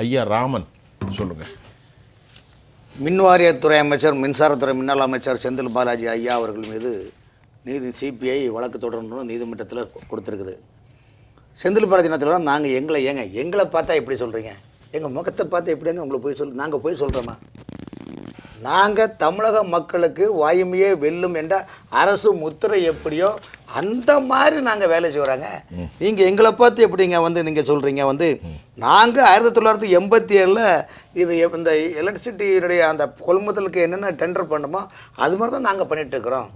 ஐயா ராமன் சொல்லுங்கள். மின்வாரியத்துறை அமைச்சர், மின்சாரத்துறை முன்னாள் அமைச்சர் செந்தில் பாலாஜி ஐயா அவர்கள் மீது சிபிஐ வழக்கு தொடரணும்னு நீதிமன்றத்தில் கொடுத்துருக்குது. செந்தில் பாலாஜி என்ன சொல்கிறோம், நாங்கள் எங்களை பார்த்தா எப்படி சொல்கிறீங்க, எங்கள் முகத்தை பார்த்து எப்படிங்க உங்களுக்கு போய் நாங்கள் போய் சொல்கிறோமா? நாங்கள் தமிழக மக்களுக்கு வாயுமையே வெல்லும் என்ற அரசு முத்திரை எப்படியோ அந்த மாதிரி நாங்கள் வேலை செய்கிறாங்க. நீங்கள் எங்களை பார்த்து எப்படிங்க நீங்கள் சொல்கிறீங்க நாங்கள் 1987 இது இந்த எலக்ட்ரிசிட்டியினுடைய அந்த கொள்முதலுக்கு என்னென்ன டெண்டர் பண்ணுமோ அது மாதிரி தான் நாங்கள் பண்ணிட்டு இருக்கிறோம்.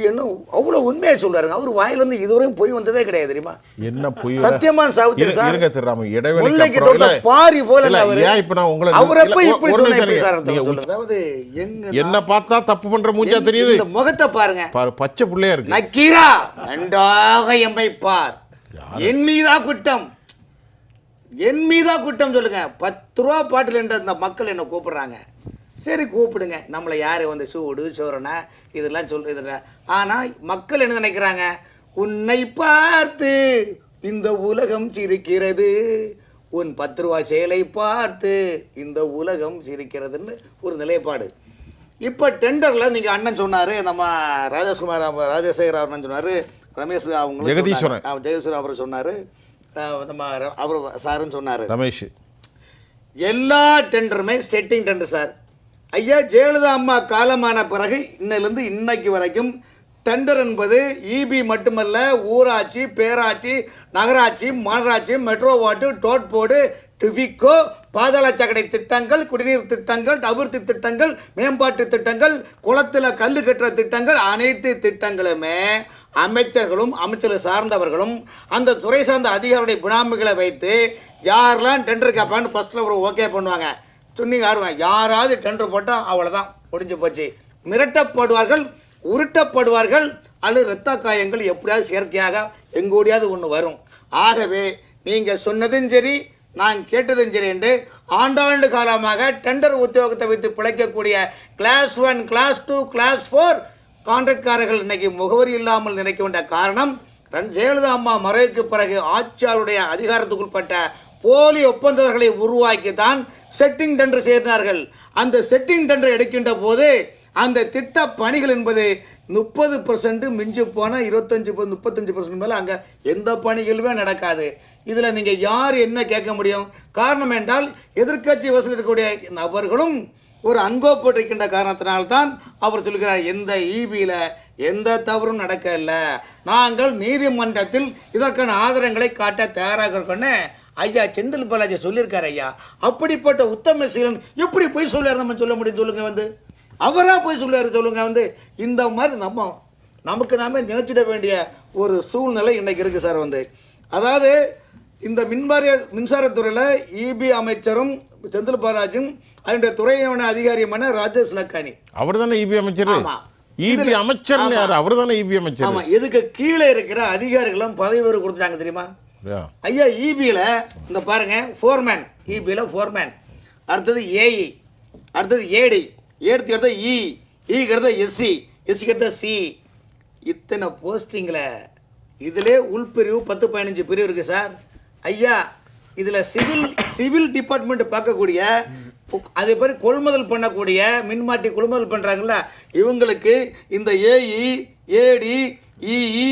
இன்னும் அவ்வளோ உண்மையை சொல்றாருங்க. அவர் வாயிலிருந்து இதுவரையும் போய் வந்ததே கிடையாது தெரியுமா? என்ன போய் சத்தியமான சாவித்திரி சார் இருங்க திருராம இடைவெளி பாரி போல அவரை போய் இப்படி அதாவது என்ன பார்த்தா தப்பு பண்ற மூஞ்சா தெரியுது. இந்த முகத்தை பாருங்க, பச்சை புள்ளையா இருக்கு. நக்கீரா நன்றாக எம்மை பார், என் மீதா குற்றம், என் மீதா குற்றம் சொல்லுங்க. 10 ரூபா பாட்டில் என்ற இந்த மக்கள் என்ன கூப்பிடுறாங்க. சரி கூப்பிடுங்க, நம்மளை யார் சூடு சோறனா இதெல்லாம் சொல்றதில்ல. ஆனால் மக்கள் என்ன நினைக்கிறாங்க, உன்னை பார்த்து இந்த உலகம் சிரிக்கிறது, உன் 10 ரூபா செயலை பார்த்து இந்த உலகம் சிரிக்கிறதுன்னு ஒரு நிலைப்பாடு. இப்போ டெண்டரில் நீங்கள் அண்ணன் சொன்னார், நம்ம ராஜசேகர் அவர் சொன்னார், ரமேஷ் அவங்க ஜெகதீஸ்வரன் அவர் சொன்னார், நம்ம அவர் சாருன்னு சொன்னார் ரமேஷ். எல்லா டெண்டருமே செட்டிங் டெண்டர் சார். ஐயா ஜெயலலிதா அம்மா காலமான பிறகு இன்னிலிருந்து இன்னைக்கு வரைக்கும் டெண்டர் என்பது இபி மட்டுமல்ல, ஊராட்சி, பேராட்சி, நகராட்சி, மாநகராட்சி, மெட்ரோ வாட்டு, டோட் போர்டு, டிவிக்கோ, பாதாள சாக்கடை திட்டங்கள், குடிநீர் திட்டங்கள், அபிவிருத்தி திட்டங்கள், மேம்பாட்டு திட்டங்கள், குளத்தில் கல் கட்டுற திட்டங்கள், அனைத்து திட்டங்களுமே அமைச்சர்களும் அமைச்சரை சார்ந்தவர்களும் அந்த துறை சார்ந்த அதிகாரிகளுடைய பினாமிகளை வைத்து யாரெல்லாம் டெண்டர் கேட்பான்னு ஃபஸ்ட்டில் ஒரு ஓகே பண்ணுவாங்க. சொன்னீங்க யாராவது டெண்டர் போட்டால் அவ்வளோதான், முடிஞ்சு போச்சு. மிரட்டப்படுவார்கள், உருட்டப்படுவார்கள், அல்லது இரத்த காயங்கள் எப்படியாவது செயற்கையாக எங்கூடியாவது ஒன்று வரும். ஆகவே நீங்கள் சொன்னதும் சரி, நான் கேட்டதும் சரி என்று ஆண்டாண்டு காலமாக டெண்டர் உத்தியோகத்தை வைத்து பிழைக்கக்கூடிய கிளாஸ் 1, கிளாஸ் 2, கிளாஸ் 4 கான்ட்ராக்ட்காரர்கள் இன்னைக்கு முகவரி இல்லாமல் நினைக்க வேண்டிய காரணம், ஜெயலலிதா அம்மா மறைவுக்கு பிறகு ஆட்சியாளருடைய அதிகாரத்துக்குட்பட்ட போலி ஒப்பந்தங்களை உருவாக்கி தான் செட்டிங் டெண்டர் செய்கிறார்கள். அந்த செட்டிங் டெண்டர் எடுக்கின்ற போது அந்த திட்ட பணிகள் என்பது 30% மிஞ்சி போனால் 25-35% மேலே அங்கே எந்த பணிகளுமே நடக்காது. இதில் நீங்கள் யார் என்ன கேட்க முடியும்? காரணம் என்றால் எதிர்க்கட்சி வசூல் இருக்கக்கூடிய நபர்களும் ஒரு அங்கோப்பட்டிருக்கின்ற காரணத்தினால்தான் அவர் சொல்கிறார், எந்த இபியில் எந்த தவறும் நடக்க இல்லை, நாங்கள் நீதிமன்றத்தில் இதற்கான ஆதாரங்களை காட்ட தயாராக இருக்கோன்னு ஐயா செந்தில் பாலாஜி சொல்லியிருக்காரு. ஐயா அப்படிப்பட்ட உத்தம சீலன் எப்படி போய் சொல்லுவார் நம்ம சொல்ல முடியும் சொல்லுங்க? அவராக போய் சொல்லுவார் சொல்லுங்க? இந்த மாதிரி நமக்கு நாமே நினைச்சிட வேண்டிய ஒரு சூழ்நிலை இன்னைக்கு இருக்குது சார். அதாவது இந்த மின்சாரத்துறையில் இபி அமைச்சரும் செந்தில் பாலாஜியும் அதனுடைய துறையான அதிகாரியுமான ராஜேஷ் லக்கானி அவர் தானே இபி அமைச்சர். இபி அமைச்சர் அவர் தானே இபி அமைச்சர். ஆமாம், இதுக்கு கீழே இருக்கிற அதிகாரிகளும் பதவி உயர்வு கொடுத்துட்டாங்க தெரியுமா? ஐயா இபியில் இந்த பாருங்க, ஃபோர்மேன், இபியில் ஃபோர்மேன், அடுத்தது ஏஇ, அடுத்தது ஏடி, ஏடுத்து எடுத்த இக்கு எடுத்த எஸ்சி, எஸ்சிக்கு எடுத்த சி, இத்தனை போஸ்டிங்கில் இதிலே உள்பிரிவு 10-15 பிரிவு இருக்குது சார். ஐயா இதில் சிவில் டிபார்ட்மெண்ட் பார்க்கக்கூடிய அதே மாதிரி கொள்முதல் பண்ணக்கூடிய மின்மாட்டி கொள்முதல் பண்ணுறாங்கல்ல, இவங்களுக்கு இந்த ஏஇ, ஏடி, இஇ,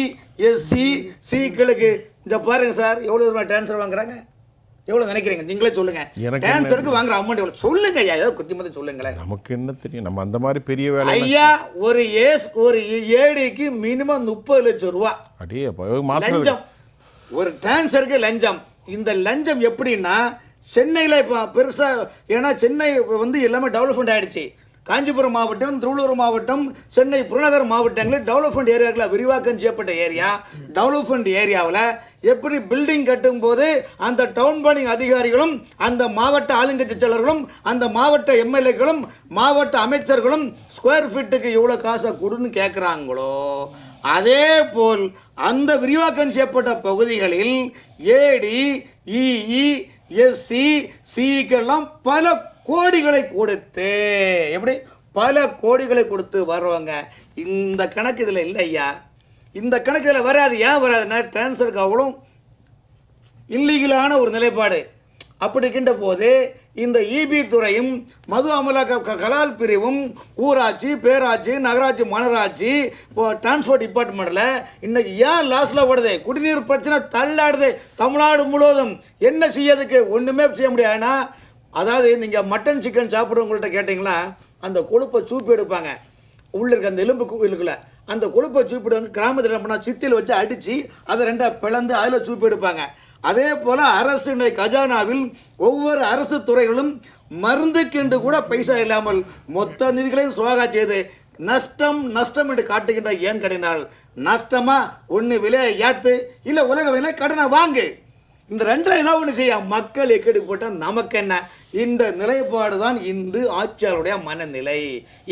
எஸ்சி, சிக்களுக்கு இந்த பாருங்க சார் எவ்வளோ ட்ரான்ஸ்ஃபர் வாங்குறாங்க, எவ்வளோ நினைக்கிறீங்க நீங்களே சொல்லுங்க. ட்ரான்ஸ்ஃபருக்கு வாங்குற அமௌண்ட் எவ்வளோ சொல்லுங்க ஐயா, ஏதாவது குத்தி மதி சொல்லுங்களேன். நமக்கு என்ன தெரியும், நம்ம அந்த மாதிரி பெரிய வேலை. ஐயா ஒரு ஏடிக்கு மினிமம் 30 லட்சம் ரூபா லஞ்சம், ஒரு ட்ரான்ஸ்ஃபருக்கு லஞ்சம். இந்த லஞ்சம் எப்படின்னா சென்னையில் இப்போ பெருசாக, ஏன்னா சென்னை எல்லாமே டெவலப்மெண்ட் ஆகிடுச்சு. காஞ்சிபுரம் மாவட்டம், திருவள்ளூர் மாவட்டம், சென்னை புறநகர் மாவட்டங்களில் டெவலப்மெண்ட் ஏரியாக்களில் விரிவாக்கம் செய்யப்பட்ட ஏரியா. டெவலப்மெண்ட் ஏரியாவில் எப்படி பில்டிங் கட்டும் போது அந்த டவுன் பிளானிங் அதிகாரிகளும் அந்த மாவட்ட ஆளுங்கட்சி செயலர்களும் அந்த மாவட்ட எம்எல்ஏக்களும் மாவட்ட அமைச்சர்களும் ஸ்கொயர் ஃபீட்டுக்கு இவ்வளோ காசை கொடுன்னு கேட்குறாங்களோ, அதே போல் அந்த விரிவாக்கம் செய்யப்பட்ட பகுதிகளில் ஏடி, இஇ, எஸ்சி, சிக்கெல்லாம் பல கோடிகளை கொடுத்து, எப்படி பல கோடிகளை கொடுத்து வர்றவங்க. இந்த கணக்கு இதில் இல்லை ஐயா, இந்த கணக்கு இதில் வராது. ஏன் வராதுன்னா ட்ரான்ஸ்ஃபருக்கு அவ்வளோ இல்லீகலான ஒரு நிலைப்பாடு. அப்படி இருக்கின்ற போது இந்த இபி துறையும் மது அமலாக்க கலால் பிரிவும் ஊராட்சி, பேராட்சி, நகராட்சி, மாநகராட்சி, டிரான்ஸ்போர்ட் டிபார்ட்மெண்ட்டில் இன்னைக்கு ஏன் லாஸில் ஓடுது? குடிநீர் பிரச்சனை தள்ளாடுது தமிழ்நாடு முழுவதும். என்ன செய்யறதுக்கு? ஒன்றுமே செய்ய முடியாதுன்னா, அதாவது நீங்கள் மட்டன் சிக்கன் சாப்பிட்றவங்கள்ட்ட கேட்டிங்களா, அந்த கொழுப்பை சூப்பு எடுப்பாங்க, உள்ள இருக்க அந்த எலும்பு இருக்குல்ல, அந்த கொழுப்பை சூப்பிடுவாங்க. கிராமத்தில் என்ன பண்ணால் சித்தியில் வச்சு அடித்து அதை ரெண்டாக பிளந்து அதில் சூப்பு எடுப்பாங்க. அதே போல் அரசு கஜானாவில் ஒவ்வொரு அரசு துறைகளும் மருந்துக்கென்று கூட பைசா இல்லாமல் மொத்த நிதிகளையும் சுவாகா செய்து நஷ்டம் நஷ்டம் என்று காட்டுகின்ற. ஏன் கடினால் நஷ்டமா? ஒன்று விலையை ஏற்று, இல்லை உலக விலை கடனை வாங்கு. இந்த ரெண்டில் என்ன ஒன்று செய்ய? மக்கள் எக்கடி போட்டால் நமக்கு என்ன? இந்த நிலைப்பாடு தான் இன்று ஆட்சியாளருடைய மனநிலை.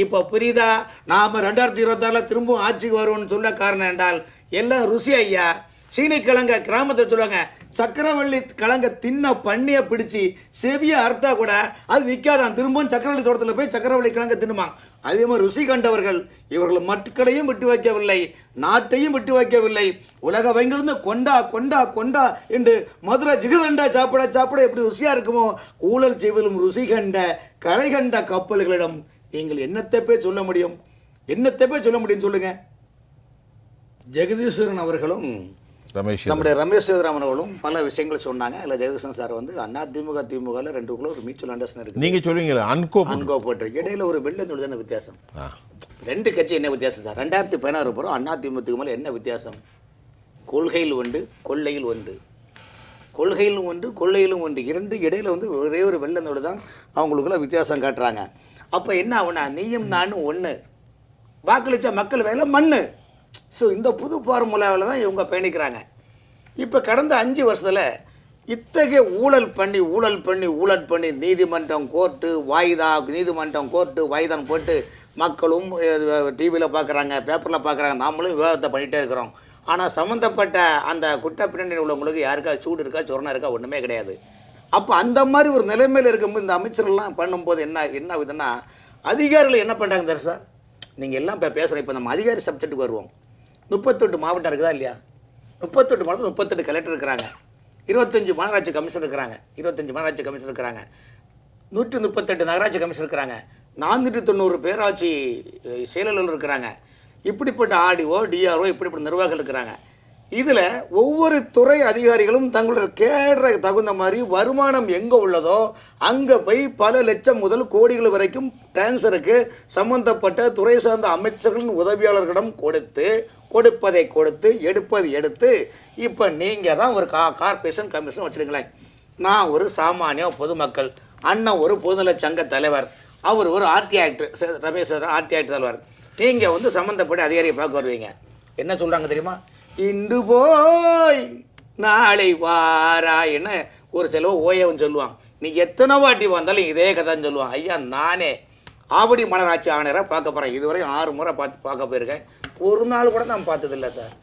இப்போ புரியுதா? நாம் 2026 திரும்பவும் ஆட்சிக்கு வருவோம்னு சொல்ல காரணம் என்றால் எல்லாம் ருசி ஐயா. சீனி கிழங்க கிராமத்தில் சொல்லுவாங்க, சக்கரவள்ளி கிழங்க தின்ன பண்ணியை பிடிச்சி செவியை அறுத்தா கூட அது நிற்காதான், திரும்பவும் சக்கரவள்ளி தோட்டத்தில் போய் சக்கரவள்ளி கிழங்க தின்னுமா. அதே மாதிரி ருசி கண்டவர்கள் இவர்கள் மக்களையும் விட்டு வைக்கவில்லை, நாட்டையும் விட்டு வைக்கவில்லை. உலக வங்கிலிருந்து கொண்டா கொண்டா கொண்டா என்று மதுரை ஜிகதண்டா சாப்பிட சாப்பிட எப்படி ருசியாக இருக்குமோ, ஊழல் செய்வதிலும் ருசி கண்ட கரை கண்ட கப்பல்களிடம் நீங்கள் என்னத்தை போய் சொல்ல முடியும்? என்னத்தை போய் சொல்ல முடியும் சொல்லுங்க? ஜெகதீஸ்வரன் அவர்களும் நம்முடைய ரமேஷ் சேதுராமன் அவர்களும் பல விஷயங்கள் சொன்னாங்க. அதில் ஜெகதீசன் சார் வந்து அதிமுக திமுகவில் 2 ஒரு மியூச்சுவல் அண்டர்ஸ்டாண்டிங் இருக்குது. நீங்கள் சொல்லுவீங்களா அன்கோ போட்டிருக்கு. இடையில ஒரு வெள்ளம் தானே வித்தியாசம். 2 கட்சி என்ன வித்தியாசம் சார்? 2016 போகிறோம் அதிமுக மேலே என்ன வித்தியாசம்? கொள்கையில் ஒன்று, கொள்ளையில் ஒன்று. கொள்கையிலும் ஒன்று, கொள்ளையிலும் ஒன்று. 2 இடையில வந்து ஒரே ஒரு வெள்ளத்தோடு தான் அவங்களுக்குள்ள வித்தியாசம் காட்டுறாங்க. அப்போ என்ன ஆகுனா, நீயும் நானும் ஒன்று, வாக்களித்த மக்கள் வேலை மண்ணு. ஸோ இந்த புது ஃபார்முலாவில் தான் இவங்க பயணிக்கிறாங்க. இப்போ கடந்த 5 வருஷத்தில் இத்தகைய ஊழல் பண்ணி நீதிமன்றம் கோர்ட்டு வாய்தான் போட்டு மக்களும் டிவியில் பார்க்குறாங்க, பேப்பரில் பார்க்குறாங்க, நாமளும் விவாதத்தை பண்ணிகிட்டே இருக்கிறோம். ஆனால் சம்மந்தப்பட்ட அந்த குற்ற பின்னணி உள்ளவங்களுக்கு யாருக்கா சூடு இருக்கா, சொரணம் இருக்கா, ஒன்றுமே கிடையாது. அப்போ அந்த மாதிரி ஒரு நிலைமையில் இருக்கும்போது இந்த அமைச்சர்கள்லாம் பண்ணும்போது என்ன ஆகுதுன்னா, அதிகாரிகள் என்ன பண்ணுறாங்க தெரியும் சார்? நீங்கள் எல்லாம் இப்போ பேசுகிறேன். இப்போ நம்ம அதிகாரி சப்ஜெக்ட்டுக்கு வருவோம். 38 மாவட்டம் இருக்குதா இல்லையா? 38 மாவட்டம் 38 கலெக்டர் இருக்கிறாங்க, 25 மாநகராட்சி கமிஷனர் இருக்கிறாங்க, 138 நகராட்சி கமிஷனர் இருக்கிறாங்க, 490 பேராட்சி செயலாளர்கள் இருக்கிறாங்க. இப்படிப்பட்ட ஆர்டிஓ, டிஆர்ஓ, இப்படிப்பட்ட நிர்வாகிகள் இருக்கிறாங்க. இதில் ஒவ்வொரு துறை அதிகாரிகளும் தங்களுடைய கேடுற தகுந்த மாதிரி வருமானம் எங்கே உள்ளதோ அங்கே போய் பல லட்சம் முதல் கோடிகள் வரைக்கும் டிரான்ஸ்ஃபருக்கு சம்பந்தப்பட்ட துறை சார்ந்த அமைச்சர்களின் உதவியாளர்களிடம் கொடுப்பதை கொடுத்து எடுப்பது எடுத்து இப்போ நீங்கள் தான் ஒரு கார்பரேஷன் கமிஷன் வச்சுருங்களேன். நான் ஒரு சாமானிய பொதுமக்கள், அண்ணன் ஒரு பொதுநல சங்க தலைவர், அவர் ஒரு ஆர்டி ஆக்டர், ரமேஷ் ஆர்டி ஆக்டர் தலைவர். நீங்கள் வந்து சம்மந்தப்பட்ட அதிகாரியை பார்க்க வருவீங்க. என்ன சொல்கிறாங்க தெரியுமா? இன்று போய் நாளை வாரா என்ன ஒரு செலவு ஓயவன் சொல்லுவான். நீ எத்தனை வாட்டி வந்தாலும் இதே கதைன்னு சொல்லுவான். ஐயா, நானே ஆவடி மாநகராட்சி ஆணையராக பார்க்க போகிறேன். இதுவரை 6 முறை பார்க்க போயிருக்கேன். ஒரு நாள் கூட நான் பார்த்ததில்லை சார்.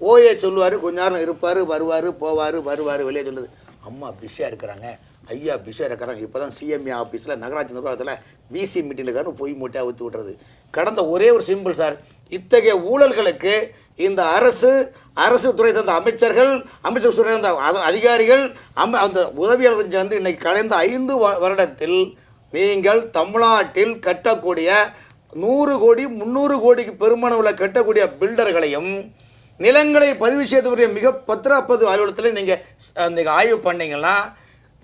ஓஏ சொல்லுவார், கொஞ்ச நேரம் இருப்பார், வருவார், வெளியே சொல்லுது. அம்மா பிஸியாக இருக்கிறாங்க, ஐயா பிஸியாக இருக்கிறாங்க. இப்போ தான் சிஎம்ஏ ஆஃபீஸில் நகராட்சி நிர்வாகத்தில் பிசி மீட்டிங்கில் இருக்காரு, பொய் மூட்டையாக ஊற்றி விட்டுறது. கடந்த ஒரே ஒரு சிம்பிள் சார், இத்தகைய ஊழல்களுக்கு இந்த அரசு துறை சார்ந்த அமைச்சர் துறை சார்ந்த அதிகாரிகள் அந்த உதவியாளர்கள் சேர்ந்து இன்னைக்கு கடந்த 5 வருடத்தில் நீங்கள் தமிழ்நாட்டில் கட்டக்கூடிய 100 கோடி 300 கோடிக்கு பெருமளவில் கட்டக்கூடிய பில்டர்களையும் நிலங்களை பதிவு செய்தவருடைய மிக பத்திரப்பதிவு அலுவலகத்தில் நீங்கள் ஆய்வு பண்ணீங்கன்னா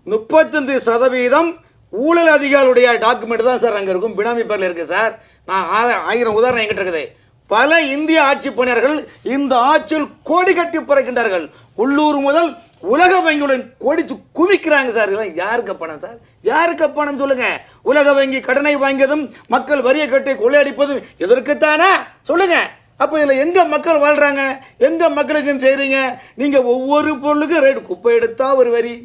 35% ஊழல் அதிகாரிகளுடைய டாக்குமெண்ட் தான் சார் அங்கே இருக்கும், பினாமி பேரில் இருக்குது சார். நான் 1000 உதாரணம் என்கிட்ட இருக்குது. பல இந்திய ஆட்சி பணியாளர்கள் இந்த ஆட்சியில் கோடி கட்டி பிறக்கின்றார்கள். உள்ளூர் முதல் உலக வங்கியுடன் கோடிச்சு குவிக்கிறாங்க சார். இதெல்லாம் யாருக்கு பணம் சார்? யாருக்கு பணம் சொல்லுங்க? உலக வங்கி கடனை வாங்கியதும் மக்கள் வரியை கட்டி கொள்ளையடிப்பதும் இதற்குத்தானே சொல்லுங்க. அப்போ இதில் எங்கே மக்கள் வாழ்கிறாங்க? எங்கே மக்களுக்கு செய்கிறீங்க? நீங்கள் ஒவ்வொரு பொருளுக்கும் ரேட், குப்பை எடுத்தால் ஒரு வரி,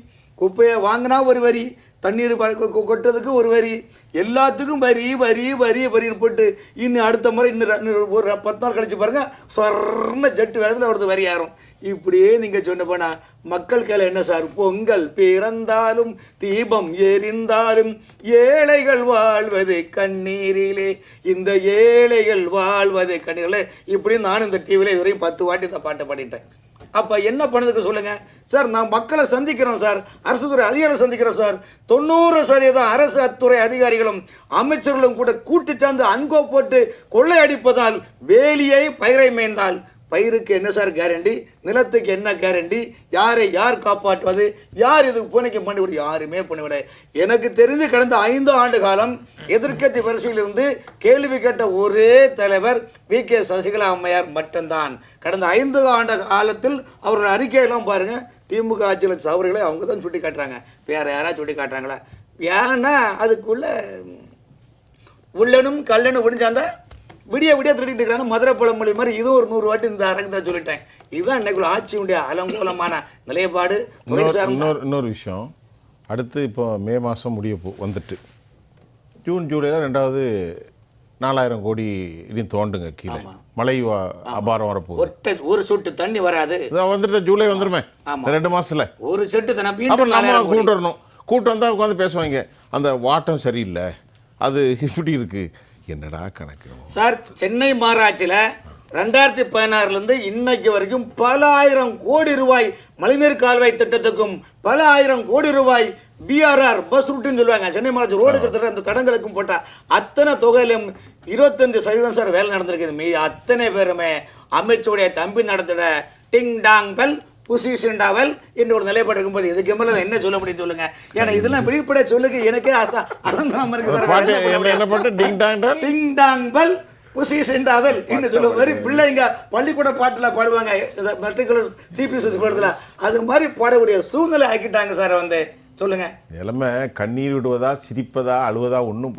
குப்பையை வாங்கினா ஒரு வரி, தண்ணீர் கொட்டுறதுக்கு ஒரு வரி, எல்லாத்துக்கும் வரின்னு போட்டு இன்னும் அடுத்த முறை இன்னும் ஒரு 10 நாள் கழிச்சு பாருங்கள், சொர்ண ஜெட்டு வேகத்தில் அவரது வரி ஆயிரும். இப்படியே நீங்கள் சொன்ன போனால் மக்கள் கையில் என்ன சார்? பொங்கல் பிறந்தாலும் தீபம் எரிந்தாலும் ஏழைகள் வாழ்வது கண்ணீரிலே, இந்த ஏழைகள் வாழ்வது கண்ணீரிலே. இப்படி நானும் இந்த டிவியில் இதுவரையும் 10 வாட்டி இந்த பாட்டை பாடிட்டேன். அப்போ என்ன பண்ணதுக்கு சொல்லுங்கள் சார். நான் மக்களை சந்திக்கிறோம் சார், அரசு துறை அதிகாரிகளை சந்திக்கிறோம் சார். 90% அரசு துறை அதிகாரிகளும் அமைச்சர்களும் கூட கூட்டு சேர்ந்து அன்கோ போட்டு கொள்ளையடிப்பதால் வேலியை பயிரை மேய்ந்தால் பயிருக்கு என்ன சார் கேரண்டி, நிலத்துக்கு என்ன கேரண்டி, யாரை யார் காப்பாற்றுவது, யார் இதுக்கு பூனைக்கு பண்ணிவிட, யாருமே பண்ணிவிட. எனக்கு தெரிந்து கடந்த 5 ஆண்டு காலம் எதிர்க்கட்சி வரிசையிலிருந்து கேள்வி கேட்ட ஒரே தலைவர் வி.கே. சசிகலா அம்மையார் மட்டும்தான். கடந்த 5 ஆண்டு காலத்தில் அவர்கள் அறிக்கையெல்லாம் பாருங்க, திமுக ஆட்சியில் தவறுகளை அவங்க தான் சுட்டி காட்டுறாங்க, வேற யாராவது சுட்டி காட்டுறாங்களா? ஏன்னா அதுக்குள்ள உள்ளனும் கல்லனும் விடிஞ்சாந்த விடிய திருடிட்டு இருக்கிறாங்க. மதுரை பழமொழி மாதிரி இது ஒரு 100 வாட்டி இந்த அரங்கத்தில் சொல்லிட்டேன். இதுதான் இன்னைக்குள்ள ஆட்சியுடைய அலங்கோலமான நிலைப்பாடு. இன்னொரு விஷயம், அடுத்து இப்போ மே மாதம் வந்துட்டு ஜூன் ஜூலையில் 2வது 4000 கோடி இனி தோண்டுங்க கீழே. மழை அபாரம் வரப்போகுது. ஒரு சொட்டு தண்ணி வராது. வந்துட்டு ஜூலை வந்துருமே 2 மாசத்துல ஒரு சொட்டு தண்ணி. நம்ம கூட்டு வந்தால் உட்காந்து பேசுவாங்க, அந்த வாட்டம் சரியில்லை, அது இப்படி இருக்கு. என்னடா கணக்கு சார்? சென்னை மாநகராட்சியில் 2016 இன்னைக்கு வரைக்கும் பல ஆயிரம் கோடி ரூபாய் மழைநீர் கால்வாய் திட்டத்துக்கும் பல ஆயிரம் கோடி ரூபாய் BRR பஸ் ரூட்டுன்னு சொல்லுவாங்க, சென்னை மாநகராட்சி ரோடு கிட்ட அந்த தடங்களுக்கும் போட்ட அத்தனை தொகையிலும் 25% சார் வேலை நடந்திருக்குது. மீது அத்தனை பேருமே அமைச்சருடைய தம்பி நடத்திட டிங் டாங் பெல் புசிண்டாவல் என்று ஒரு நிலைப்பாடு இருக்கும்போது இதுக்கு மேலே என்ன சொல்ல முடியும் சொல்லுங்க? ஏன்னா இதெல்லாம் வெளிப்படையா சொல்லுங்க, எனக்கே அலங்காம இருக்கு சார். டிங் டாங் பெல் புசிண்டாவல் என்று சொல்ல மாதிரி பிள்ளைங்க பள்ளிக்கூட பாட்டில் பாடுவாங்க, மெட்ரிகுலர் CBSE பாடத்துல அது மாதிரி பாடக்கூடிய சூழ்நிலை ஆக்கிட்டாங்க சார். சொல்லுங்க, நிலைமை கண்ணீர் விடுவதா சிரிப்பதா அழுவதா ஒன்றும்